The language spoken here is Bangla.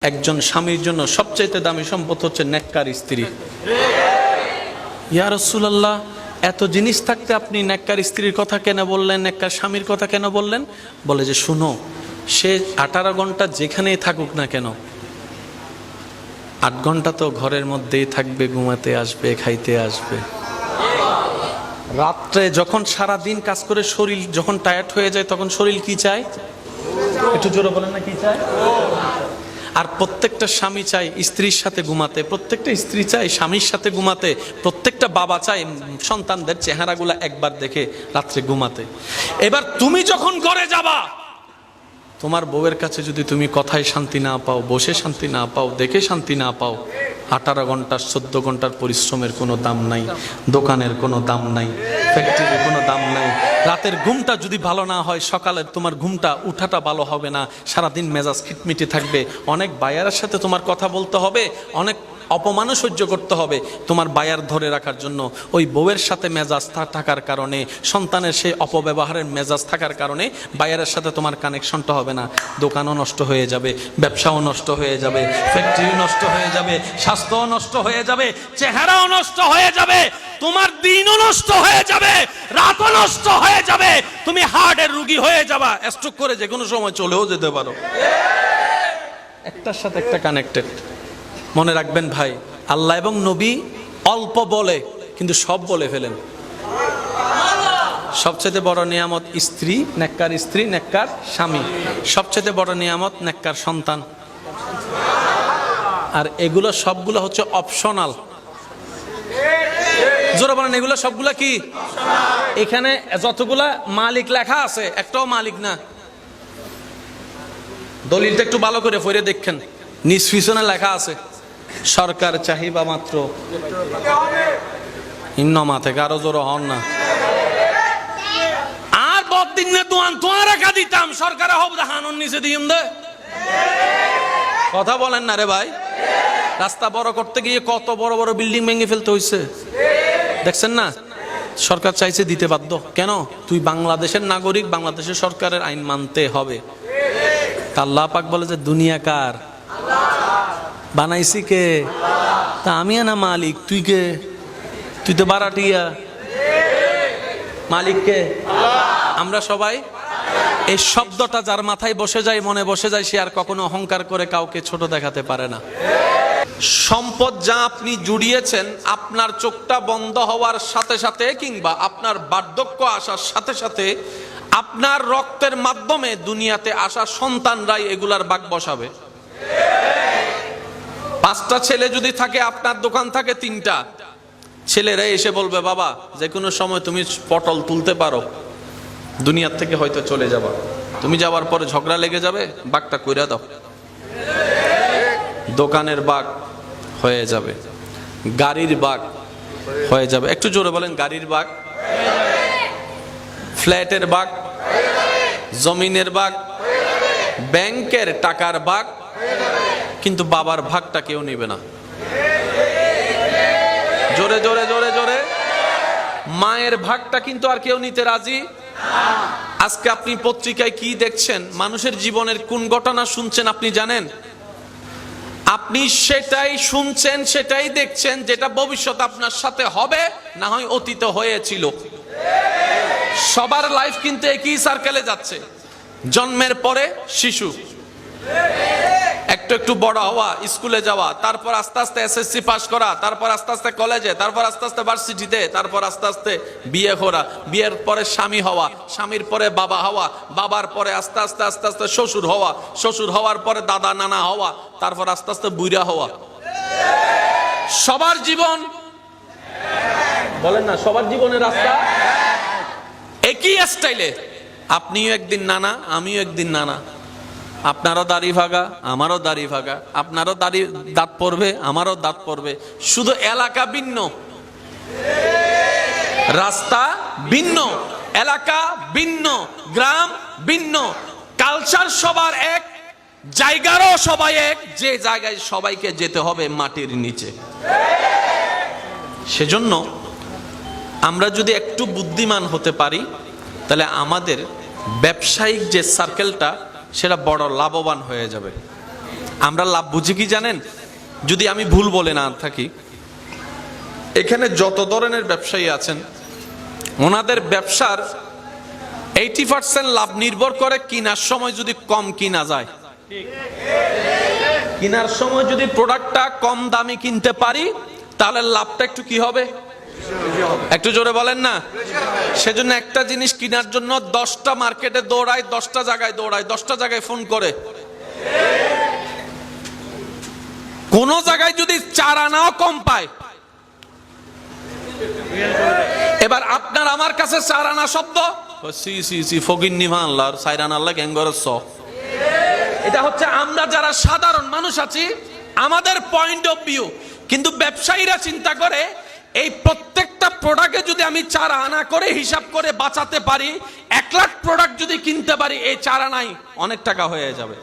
একজন স্বামীর জন্য সবচাইতে দামি সম্পদ হচ্ছে নেককার স্ত্রী। ইয়া রাসূলুল্লাহ, এত জিনিস থাকতে আপনি নেককার স্ত্রীর কথা কেন বললেন, নেককার স্বামীর কথা কেন বললেন? বলে যে শুনো, সে 18 ঘন্টা যেখানেই থাকুক না কেন, 8 ঘন্টা তো ঘরের মধ্যেই থাকবে, ঘুমাতে আসবে, খাইতে আসবে। রাত্রে যখন সারা দিন কাজ করে শরীর যখন টায়ার্ড হয়ে যায়, তখন শরীর কি চায়? একটু জোরে বলেন না, কি চায়? আর প্রত্যেকটা স্বামী চায় স্ত্রীর সাথে ঘুমাতে, প্রত্যেকটা স্ত্রী চায় স্বামীর সাথে ঘুমাতে, প্রত্যেকটা বাবা চায় সন্তানদের চেহারাগুলো একবার দেখে রাত্রে ঘুমাতে। এবার তুমি যখন ঘরে যাবা, তোমার বউয়ের কাছে যদি তুমি কথায় শান্তি না পাও, বসে শান্তি না পাও, দেখে শান্তি না পাও, 18 ঘন্টার 14 ঘন্টার পরিশ্রমের কোনো দাম নাই, দোকানের কোনো দাম নাই, ফ্যাক্টরির কোনো দাম নাই। রাতের ঘুমটা যদি ভালো না হয়, সকালের তোমার ঘুমটা উঠাটা ভালো হবে না, সারাদিন মেজাজ খিটমিটে থাকবে, অনেক বায়ারের সাথে তোমার কথা বলতে হবে, অনেক অপমানও সহ্য করতে হবে তোমার বায়ার ধরে রাখার জন্য। ওই বউয়ের সাথে মেজাজ থাকার কারণে, সন্তানের সেই অপব্যবহারের মেজাজ থাকার কারণে বায়ারের সাথে তোমার কানেকশনটা হবে না। দোকানও নষ্ট হয়ে যাবে, ব্যবসাও নষ্ট হয়ে যাবে, ফ্যাক্টরি নষ্ট হয়ে যাবে, স্বাস্থ্যও নষ্ট হয়ে যাবে, চেহারাও নষ্ট হয়ে যাবে, তোমার দিনও নষ্ট হয়ে যাবে, রাতও নষ্ট হয়ে যাবে, তুমি হার্টের রোগী হয়ে যাবা, স্ট্রোক করে যে কোনো সময় চলেও যেতে পারো। একটার সাথে একটা কানেক্টেড। মনে রাখবেন ভাই, আল্লাহ এবং নবী অল্প বলে কিন্তু সব বলে ফেলেন। সবচেয়ে বড় নিয়ামত স্ত্রী, নেককার স্ত্রী, নেককার স্বামী। সবচেয়ে বড় নিয়ামত নেককার সন্তান। আর এগুলো সবগুলো হচ্ছে অপশনাল। জোরে বলেন, এগুলো সবগুলো কি? এখানে যতগুলা মালিক লেখা আছে, একটাও মালিক না। দলিলটা একটু ভালো করে পড়ে দেখেন, নিজ পিছনে লেখা আছে সরকার চাহিবা মাত্র ইন্নমা থেকে আরো জোর হন না। আর বদিন না দোয়ান তোয়া রাখা দিতাম, সরকারে হব হানুন নিচে দিম দে। কথা বলেন না রে ভাই। রাস্তা বড় করতে গিয়ে কত বড় বড় বিল্ডিং ভেঙে ফেলতে হয়েছে, দেখছেন না? সরকার চাইছে দিতে বাধ্য। কেন? তুই বাংলাদেশের নাগরিক, বাংলাদেশের সরকারের আইন মানতে হবে। আল্লাহ পাক বলে যে দুনিয়া কার? বানাইছি কে? তা আমি না মালিক, তুই কে? তুই তো বারাটিয়া। মালিক কে? আমরা সবাই। এই শব্দটা যার মাথায় বসে যায়, মনে বসে যায়, সে আর কখনো অহংকার করে কাউকে ছোট দেখাতে পারে না। সম্পদ যা আপনি জুড়িয়েছেন, আপনার চোখটা বন্ধ হওয়ার সাথে সাথে কিংবা আপনার বার্ধক্য আসার সাথে সাথে আপনার রক্তের মাধ্যমে দুনিয়াতে আসা সন্তানরাই এগুলার ভাগ বসাবে। 5টা ছেলে যদি থাকে, আপনার দোকান থাকে 3টা, ছেলেরা এসে বলবে বাবা যে কোনো সময় তুমি পটল তুলতে পারো, দুনিয়ার থেকে হয়তো চলে যাবা, তুমি যাওয়ার পরে ঝগড়া লেগে যাবে, বাঘটা কইরা দাও। দোকানের বাঘ হয়ে যাবে, গাড়ির বাঘ হয়ে যাবে। একটু জোরে বলেন, গাড়ির বাঘ, ফ্ল্যাটের বাঘ, জমিনের বাঘ, ব্যাংকের টাকার বাঘ, কিন্তু বাবার ভাগটা কেউ নেবে না। জোরে জোরে জোরে জোরে। মায়ের ভাগটা কিন্তু আর কেউ নিতে রাজি। আজকে আপনি পত্রিকায় কি দেখছেন, মানুষের জীবনের কোন ঘটনা শুনছেন আপনি জানেন? আপনি সেটাই শুনছেন, সেটাই দেখছেন যেটা ভবিষ্যৎ আপনার সাথে হবে, না হয় অতীতে হয়েছিল। সবার লাইফ কিন্তু একই সার্কেলে যাচ্ছে। জন্মের পরে শিশু, একটু একটু বড় হওয়া, স্কুলে যাওয়া, তারপর আস্তে আস্তে এসএসসি পাস করা, তারপর আস্তে আস্তে কলেজে, তারপর আস্তে আস্তে ভার্সিটিতে, তারপর আস্তে আস্তে বিয়ে করা, বিয়ের পরে স্বামী হওয়া, স্বামীর পরে বাবা হওয়া, বাবার পরে আস্তে আস্তে আস্তে আস্তে শ্বশুর হওয়া, শ্বশুর হওয়ার পরে দাদা নানা হওয়া, তারপর আস্তে আস্তে বুইড়া হওয়া। সবার জীবন, বলেন না, সবার জীবনের রাস্তা একই স্টাইলে। আপনিও একদিন নানা, আমিও একদিন নানা। আপনারও দাড়ি ভাগা, আমারও দাড়ি ভাগা, আপনারও দাড়ি দাঁত পড়বে, আমারও দাঁত পড়বে, শুধু এলাকা ভিন্ন, রাস্তা ভিন্ন, এলাকা ভিন্ন, গ্রাম ভিন্ন, কালচার সবার এক, জায়গারও সবাই এক, যে জায়গায় সবাইকে যেতে হবে মাটির নিচে। সেজন্য আমরা যদি একটু বুদ্ধিমান হতে পারি, তাহলে আমাদের ব্যবসায়িক যে সার্কেলটা, সেটা বড় লাভবান হয়ে যাবে। আমরা লাভ বুঝি কি জানেন? যদি আমি ভুল বলে না থাকি, এখানে যত ধরনের ব্যবসায়ী আছেন ওনাদের ব্যবসার 80% লাভ নির্ভর করে কিনার সময় যদি কম কিনা যায়। কিনার সময় যদি প্রোডাক্টটা কম দামে কিনতে পারি তাহলে লাভটা একটু কি হবে? একটু জোরে বলেন না। সেজন্য একটা জিনিস কেনার জন্য 10টা মার্কেটে দৌড়ায়, 10টা জায়গায় দৌড়ায়, 10টা জায়গায় ফোন করে। কোন জায়গায় যদি 4 আনাও কম পায়, এবার আপনার আমার কাছে 4 আনা শব্দ ফকির নিভানলার 4 আনার গ্যাঙ্গরের স, এটা হচ্ছে আমরা যারা সাধারণ মানুষ আছি আমাদের পয়েন্ট অফ ভিউ। কিন্তু ব্যবসায়ীরা চিন্তা করে এই প্রত্যেকটা প্রোডাক্টে যদি আমি 4 আনা করে হিসাব করে বাঁচাতে পারি, 1 লাখ প্রোডাক্ট যদি কিনতে পারি এই 4 আনাই অনেক টাকা হয়ে যাবে।